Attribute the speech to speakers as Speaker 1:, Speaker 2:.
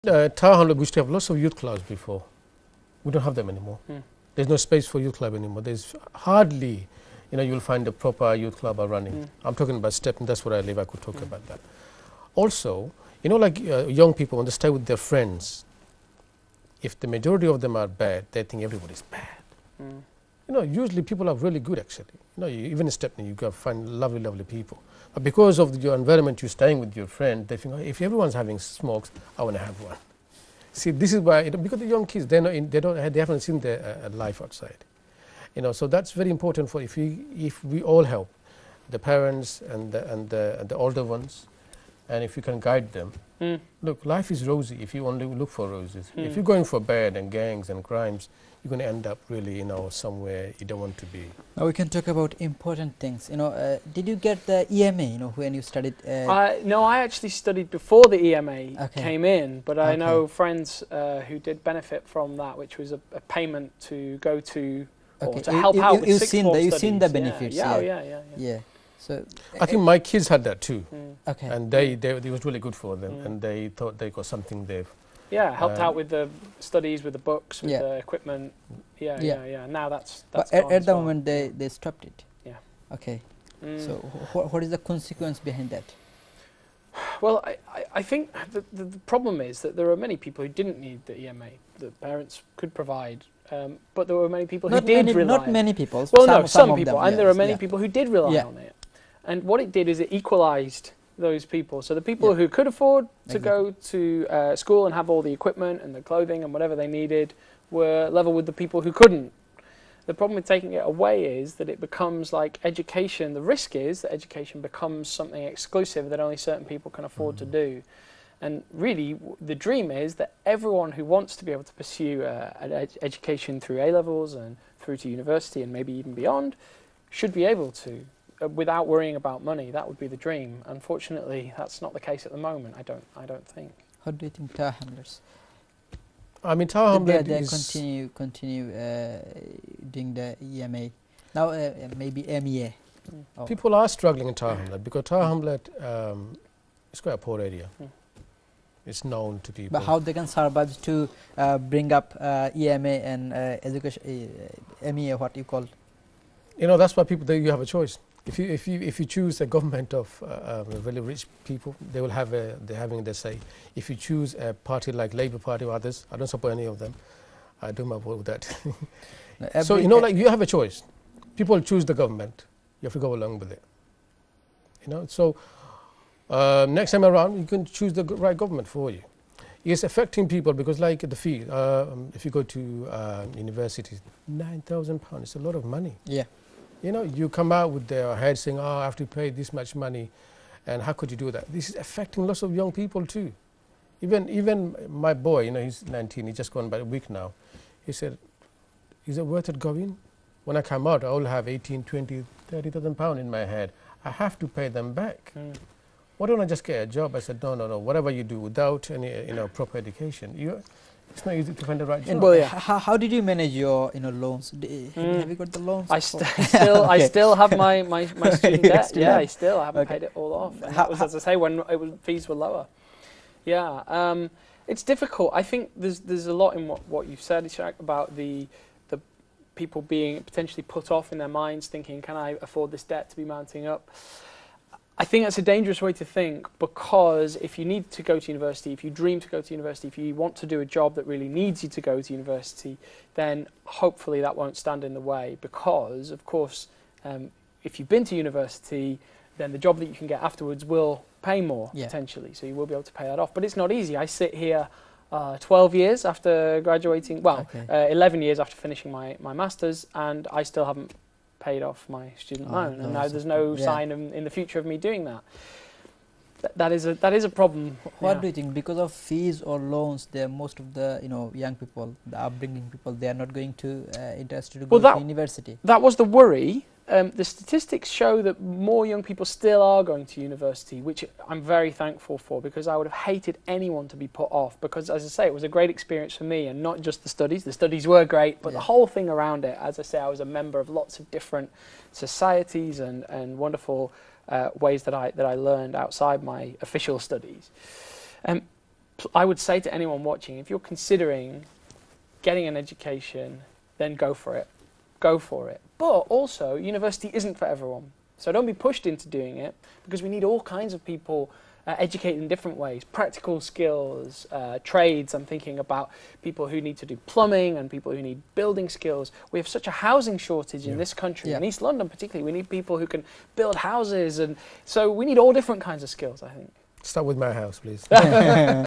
Speaker 1: Tower Hamlet used to have lots of youth clubs before. We don't have them anymore. There's no space for youth club anymore. There's hardly, you'll find a proper youth club are running. I'm talking about Stepney, that's where I live, I could talk about that. Also, like young people, when they stay with their friends, if the majority of them are bad, they think everybody's bad. Usually people are really good actually. Even in Stepney, you can find lovely, lovely people. But because of your environment, you're staying with your friend, they think, oh, if everyone's having smokes, I want to have one. See, this is why, because the young kids, they haven't seen their life outside. So that's very important for if we all help, the parents and the older ones, and if you can guide them. Look, life is rosy if you only look for roses. If you're going for bad and gangs and crimes, you're going to end up really, somewhere you don't want to be.
Speaker 2: Now we can talk about important things. Did you get the EMA, when you studied?
Speaker 3: No, I actually studied before the EMA came in, but I know friends who did benefit from that, which was a payment to go to, or to help out with sixth form studies.
Speaker 2: You've seen the benefits.
Speaker 3: Yeah.
Speaker 2: So
Speaker 1: I think my kids had that too.
Speaker 2: Okay.
Speaker 1: And it was really good for them, and they thought they got something there.
Speaker 3: Yeah, helped out with the studies, with the books, with the equipment. Yeah. Now that's
Speaker 2: but at the moment they stopped it.
Speaker 3: Yeah.
Speaker 2: Okay. So what is the consequence behind that?
Speaker 3: Well, I think the problem is that there are many people who didn't need the EMA. The parents could provide, but there were many people who did rely.
Speaker 2: Not many people.
Speaker 3: Well, some people, and there are many people who did rely on it. And what it did is it equalised those people. So the people who could afford to go to school and have all the equipment and the clothing and whatever they needed were level with the people who couldn't. The problem with taking it away is that it becomes like education. The risk is that education becomes something exclusive that only certain people can afford to do. And really, the dream is that everyone who wants to be able to pursue an education through A-levels and through to university and maybe even beyond should be able to. Without worrying about money, that would be the dream. Unfortunately, that's not the case at the moment. I don't think.
Speaker 2: How do you think Tower Hamlets?
Speaker 1: I mean, Tower Hamlets
Speaker 2: continue doing the EMA now, maybe MEA.
Speaker 1: People are struggling in Tower Hamlets because Tower Hamlets is quite a poor area. It's known to people.
Speaker 2: But how they can survive to bring up EMA and education, MEA, what you call?
Speaker 1: That's why people. You have a choice. If you choose a government of really rich people, they will have they're having their say. If you choose a party like Labour Party or others, I don't support any of them. I do my vote with that. So you have a choice. People choose the government. You have to go along with it. So next time around, you can choose the right government for you. It's affecting people because, like the fee, if you go to university, £9,000. It's a lot of money.
Speaker 2: Yeah.
Speaker 1: You come out with their head saying, oh, I have to pay this much money, and how could you do that? This is affecting lots of young people too. Even my boy, he's 19, he's just gone by a week now. He said, is it worth it going? When I come out, I will have 18, 20, 30,000 pounds in my head. I have to pay them back. Why don't I just get a job? I said, no, whatever you do without any proper education, it's not easy to find the right job.
Speaker 2: Well, how did you manage your loans? Have you got the loans?
Speaker 3: I still have my student debt. Yeah, I still haven't paid it all off. And that was, as I say, when fees were lower. Yeah, it's difficult. I think there's a lot in what you've said, Ishaq, about the people being potentially put off in their minds, thinking, can I afford this debt to be mounting up? I think that's a dangerous way to think, because if you need to go to university, if you dream to go to university, if you want to do a job that really needs you to go to university, then hopefully that won't stand in the way, because, of course, if you've been to university, then the job that you can get afterwards will pay more, potentially, so you will be able to pay that off. But it's not easy. I sit here 12 years after graduating, 11 years after finishing my master's, and I still haven't paid off my student loan, and now there's no sign in the future of me doing that. That is a problem.
Speaker 2: What do you think? Because of fees or loans, most of the young people, the upbringing people, they are not going to interested to go to university.
Speaker 3: That was the worry. The statistics show that more young people still are going to university, which I'm very thankful for, because I would have hated anyone to be put off, because, as I say, it was a great experience for me, and not just the studies. The studies were great, but the whole thing around it. As I say, I was a member of lots of different societies and wonderful ways that I learned outside my official studies. I would say to anyone watching, if you're considering getting an education, then go for it. Go for it. But also, university isn't for everyone. So don't be pushed into doing it, because we need all kinds of people educated in different ways. Practical skills, trades. I'm thinking about people who need to do plumbing and people who need building skills. We have such a housing shortage in this country, in East London particularly. We need people who can build houses, and so we need all different kinds of skills, I think.
Speaker 1: Start with my house, please.